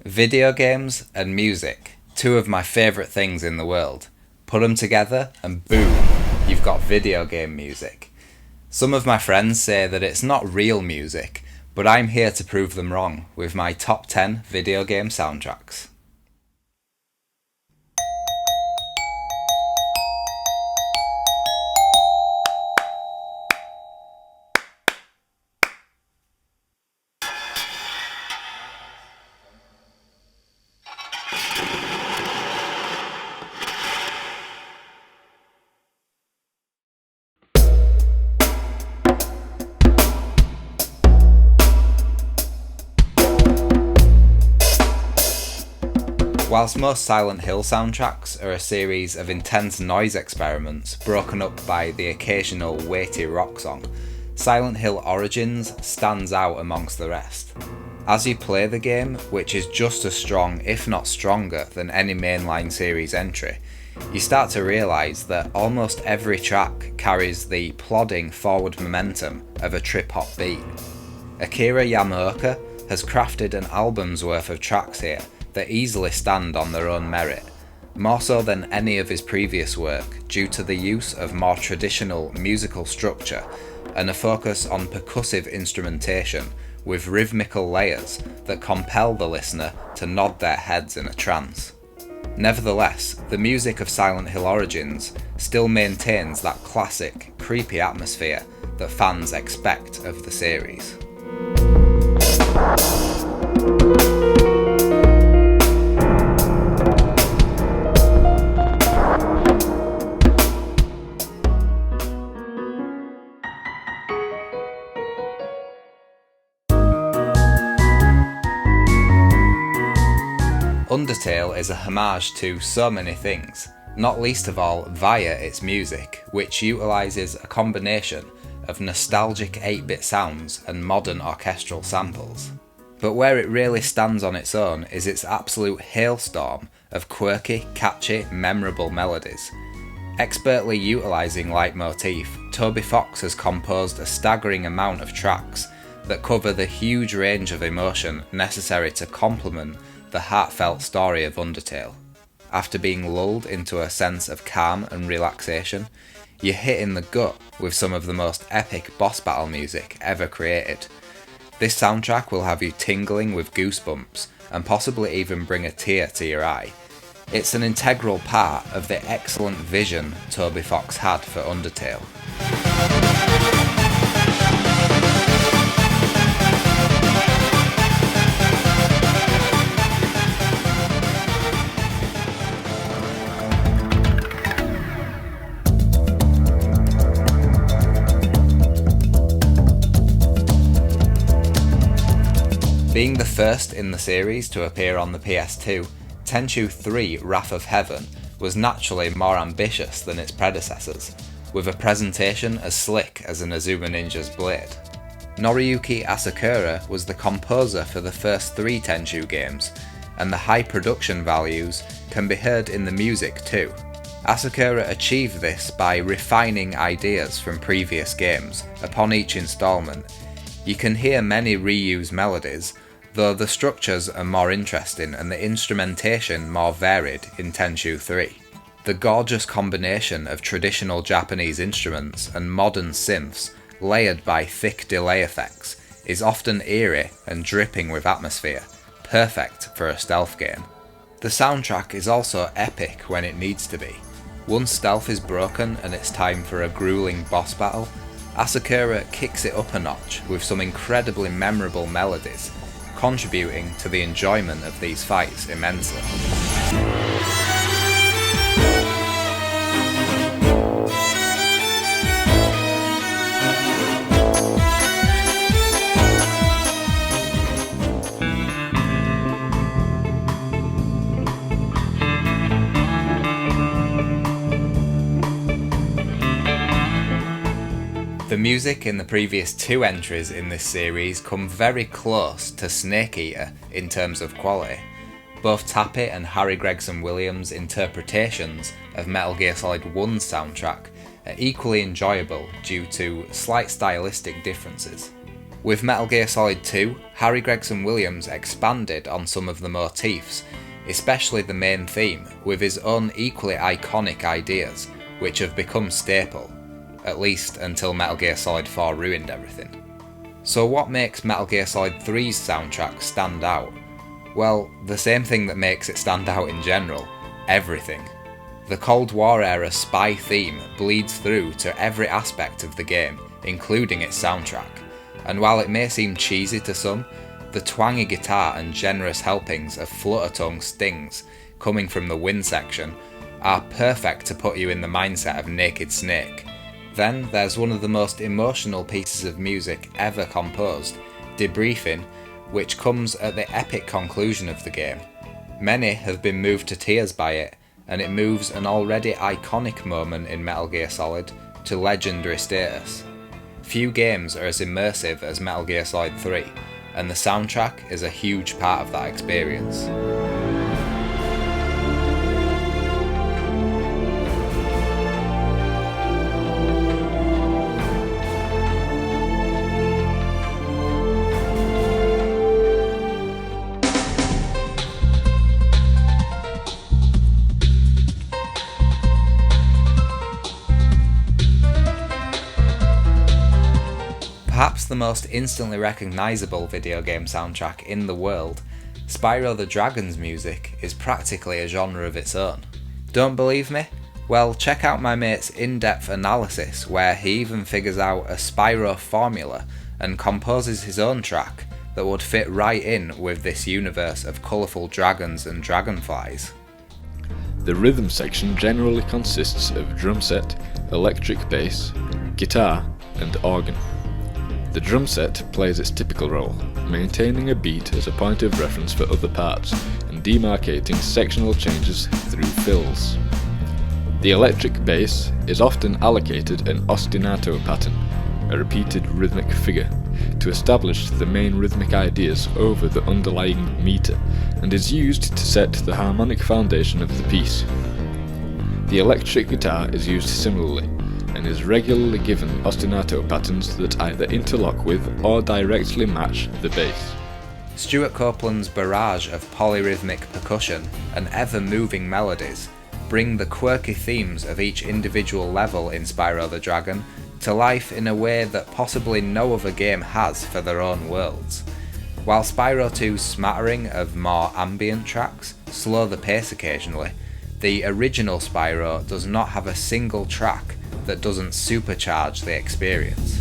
Video games and music, two of my favourite things in the world. Put them together and boom, you've got video game music. Some of my friends say that it's not real music, but I'm here to prove them wrong with my top 10 video game soundtracks. Whilst most Silent Hill soundtracks are a series of intense noise experiments broken up by the occasional weighty rock song, Silent Hill Origins stands out amongst the rest. As you play the game, which is just as strong if not stronger than any mainline series entry, you start to realise that almost every track carries the plodding forward momentum of a trip-hop beat. Akira Yamaoka has crafted an album's worth of tracks here that easily stand on their own merit, more so than any of his previous work due to the use of more traditional musical structure and a focus on percussive instrumentation with rhythmical layers that compel the listener to nod their heads in a trance. Nevertheless, the music of Silent Hill Origins still maintains that classic, creepy atmosphere that fans expect of the series. Undertale is a homage to so many things, not least of all via its music, which utilises a combination of nostalgic 8-bit sounds and modern orchestral samples. But where it really stands on its own is its absolute hailstorm of quirky, catchy, memorable melodies. Expertly utilising leitmotif, Toby Fox has composed a staggering amount of tracks that cover the huge range of emotion necessary to complement the heartfelt story of Undertale. After being lulled into a sense of calm and relaxation, you're hit in the gut with some of the most epic boss battle music ever created. This soundtrack will have you tingling with goosebumps and possibly even bring a tear to your eye. It's an integral part of the excellent vision Toby Fox had for Undertale. Being the first in the series to appear on the PS2, Tenchu 3 Wrath of Heaven was naturally more ambitious than its predecessors, with a presentation as slick as an Azuma Ninja's blade. Noriyuki Asakura was the composer for the first 3 Tenchu games, and the high production values can be heard in the music too. Asakura achieved this by refining ideas from previous games upon each installment. You can hear many reused melodies, though the structures are more interesting and the instrumentation more varied in Tenchu 3. The gorgeous combination of traditional Japanese instruments and modern synths, layered by thick delay effects, is often eerie and dripping with atmosphere, perfect for a stealth game. The soundtrack is also epic when it needs to be. Once stealth is broken and it's time for a grueling boss battle, Asakura kicks it up a notch with some incredibly memorable melodies, contributing to the enjoyment of these fights immensely. The music in the previous 2 entries in this series come very close to Snake Eater in terms of quality. Both Tappy and Harry Gregson Williams' interpretations of Metal Gear Solid 1's soundtrack are equally enjoyable due to slight stylistic differences. With Metal Gear Solid 2, Harry Gregson Williams expanded on some of the motifs, especially the main theme, with his own equally iconic ideas, which have become staple, at least until Metal Gear Solid 4 ruined everything. So what makes Metal Gear Solid 3's soundtrack stand out? Well, the same thing that makes it stand out in general: everything. The Cold War era spy theme bleeds through to every aspect of the game, including its soundtrack, and while it may seem cheesy to some, the twangy guitar and generous helpings of flutter-tongue stings coming from the wind section are perfect to put you in the mindset of Naked Snake. Then there's one of the most emotional pieces of music ever composed, Debriefing, which comes at the epic conclusion of the game. Many have been moved to tears by it, and it moves an already iconic moment in Metal Gear Solid to legendary status. Few games are as immersive as Metal Gear Solid 3, and the soundtrack is a huge part of that experience. Perhaps the most instantly recognisable video game soundtrack in the world, Spyro the Dragon's music is practically a genre of its own. Don't believe me? Well, check out my mate's in-depth analysis where he even figures out a Spyro formula and composes his own track that would fit right in with this universe of colourful dragons and dragonflies. The rhythm section generally consists of drum set, electric bass, guitar, and organ. The drum set plays its typical role, maintaining a beat as a point of reference for other parts and demarcating sectional changes through fills. The electric bass is often allocated an ostinato pattern, a repeated rhythmic figure, to establish the main rhythmic ideas over the underlying meter, and is used to set the harmonic foundation of the piece. The electric guitar is used similarly, and is regularly given ostinato patterns that either interlock with or directly match the bass. Stuart Copeland's barrage of polyrhythmic percussion and ever-moving melodies bring the quirky themes of each individual level in Spyro the Dragon to life in a way that possibly no other game has for their own worlds. While Spyro 2's smattering of more ambient tracks slow the pace occasionally, the original Spyro does not have a single track that doesn't supercharge the experience.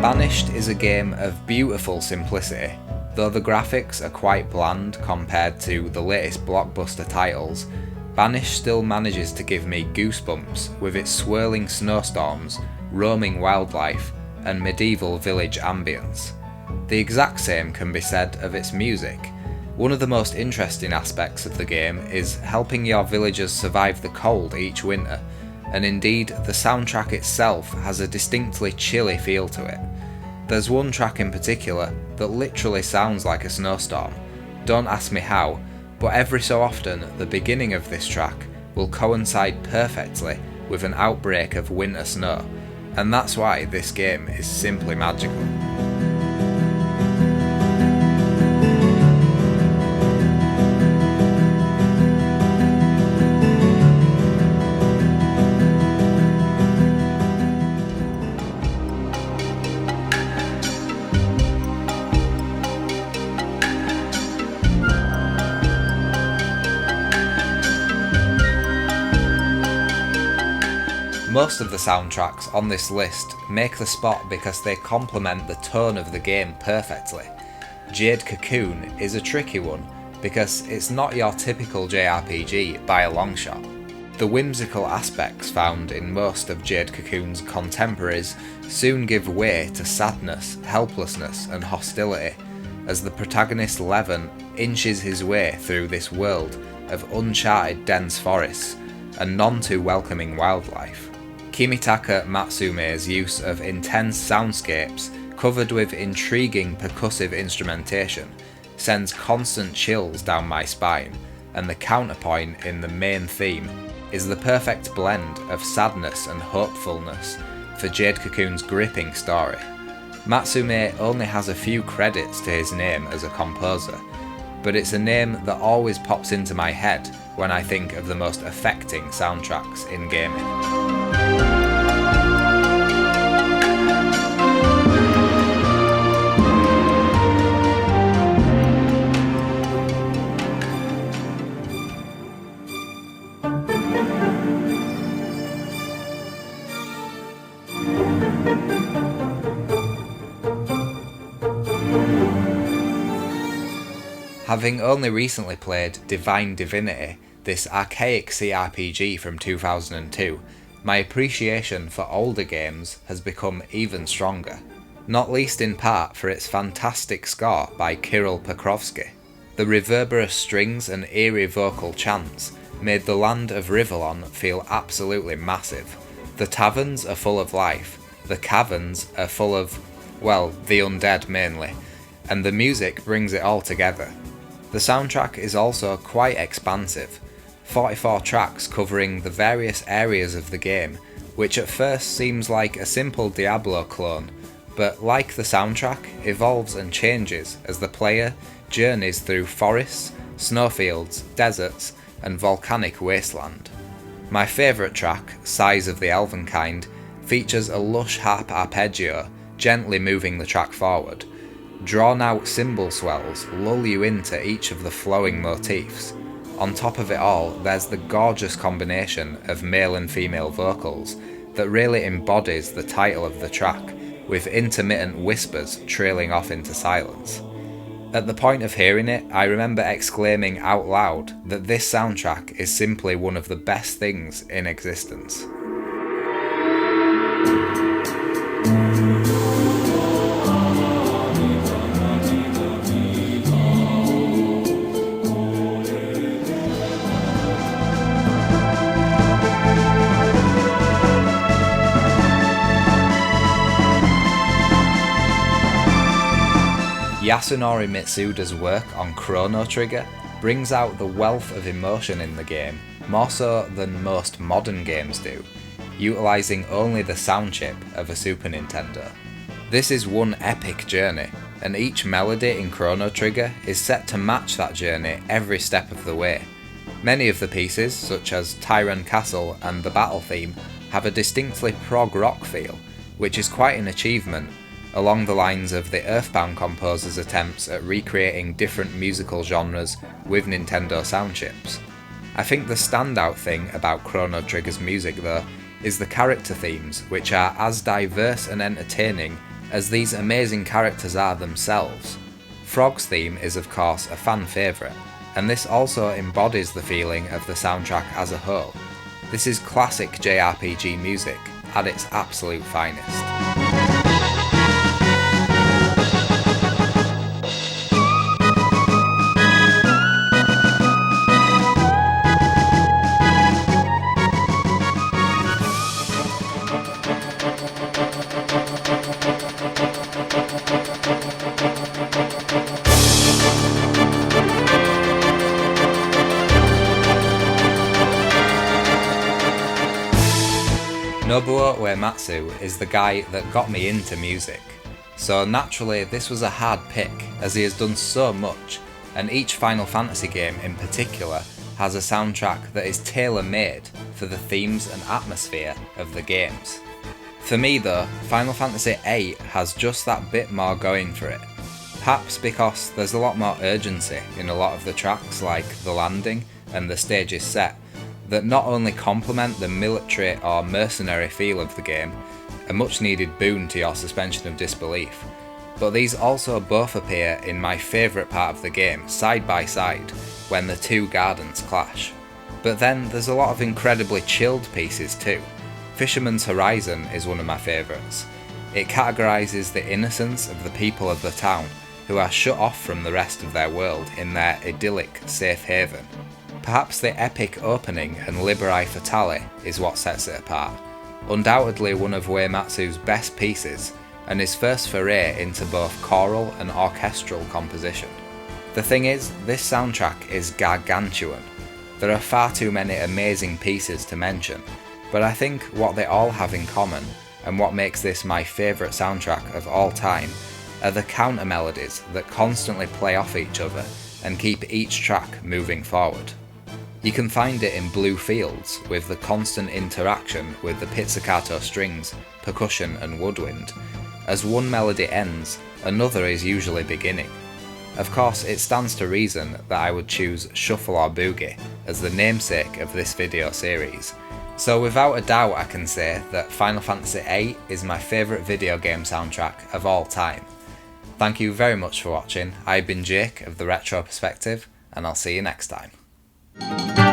Banished is a game of beautiful simplicity. Though the graphics are quite bland compared to the latest blockbuster titles, Banished still manages to give me goosebumps with its swirling snowstorms, roaming wildlife, and medieval village ambience. The exact same can be said of its music. One of the most interesting aspects of the game is helping your villagers survive the cold each winter, and indeed the soundtrack itself has a distinctly chilly feel to it. There's one track in particular that literally sounds like a snowstorm. Don't ask me how, but every so often the beginning of this track will coincide perfectly with an outbreak of winter snow, and that's why this game is simply magical. Most of the soundtracks on this list make the spot because they complement the tone of the game perfectly. Jade Cocoon is a tricky one because it's not your typical JRPG by a long shot. The whimsical aspects found in most of Jade Cocoon's contemporaries soon give way to sadness, helplessness and hostility, as the protagonist Levin inches his way through this world of uncharted dense forests and none too welcoming wildlife. Kimitaka Matsume's use of intense soundscapes covered with intriguing percussive instrumentation sends constant chills down my spine, and the counterpoint in the main theme is the perfect blend of sadness and hopefulness for Jade Cocoon's gripping story. Matsume only has a few credits to his name as a composer, but it's a name that always pops into my head when I think of the most affecting soundtracks in gaming. Having only recently played Divinity, this archaic CRPG from 2002, my appreciation for older games has become even stronger, not least in part for its fantastic score by Kirill Pokrovsky. The reverberous strings and eerie vocal chants made the land of Rivellon feel absolutely massive. The taverns are full of life, the caverns are full of, well, the undead mainly, and the music brings it all together. The soundtrack is also quite expansive, 44 tracks covering the various areas of the game, which at first seems like a simple Diablo clone, but like the soundtrack, evolves and changes as the player journeys through forests, snowfields, deserts, and volcanic wasteland. My favourite track, Sighs of the Elven Kind, features a lush harp arpeggio, gently moving the track forward. Drawn out cymbal swells lull you into each of the flowing motifs. On top of it all, there's the gorgeous combination of male and female vocals that really embodies the title of the track, with intermittent whispers trailing off into silence. At the point of hearing it, I remember exclaiming out loud that this soundtrack is simply one of the best things in existence. Yasunori Mitsuda's work on Chrono Trigger brings out the wealth of emotion in the game, more so than most modern games do, utilising only the sound chip of a Super Nintendo. This is one epic journey, and each melody in Chrono Trigger is set to match that journey every step of the way. Many of the pieces, such as Tyran Castle and the battle theme, have a distinctly prog rock feel, which is quite an achievement, along the lines of the Earthbound composer's attempts at recreating different musical genres with Nintendo sound chips. I think the standout thing about Chrono Trigger's music though is the character themes, which are as diverse and entertaining as these amazing characters are themselves. Frog's theme is of course a fan favourite, and this also embodies the feeling of the soundtrack as a whole. This is classic JRPG music at its absolute finest. Nobuo Uematsu is the guy that got me into music, so naturally this was a hard pick as he has done so much, and each Final Fantasy game in particular has a soundtrack that is tailor-made for the themes and atmosphere of the games. For me though, Final Fantasy VIII has just that bit more going for it, perhaps because there's a lot more urgency in a lot of the tracks like The Landing and The Stages Set, that not only complement the military or mercenary feel of the game, a much needed boon to your suspension of disbelief, but these also both appear in my favourite part of the game, side by side, when the two gardens clash. But then there's a lot of incredibly chilled pieces too. Fisherman's Horizon is one of my favourites. It categorises the innocence of the people of the town, who are shut off from the rest of their world in their idyllic safe haven. Perhaps the epic opening and Liberi Fatale is what sets it apart, undoubtedly one of Uematsu's best pieces, and his first foray into both choral and orchestral composition. The thing is, this soundtrack is gargantuan. There are far too many amazing pieces to mention, but I think what they all have in common, and what makes this my favourite soundtrack of all time, are the counter melodies that constantly play off each other and keep each track moving forward. You can find it in Blue Fields, with the constant interaction with the pizzicato strings, percussion and woodwind. As one melody ends, another is usually beginning. Of course, it stands to reason that I would choose Shuffle or Boogie as the namesake of this video series. So without a doubt I can say that Final Fantasy VIII is my favourite video game soundtrack of all time. Thank you very much for watching. I've been Jake of the Retro Perspective, and I'll see you next time.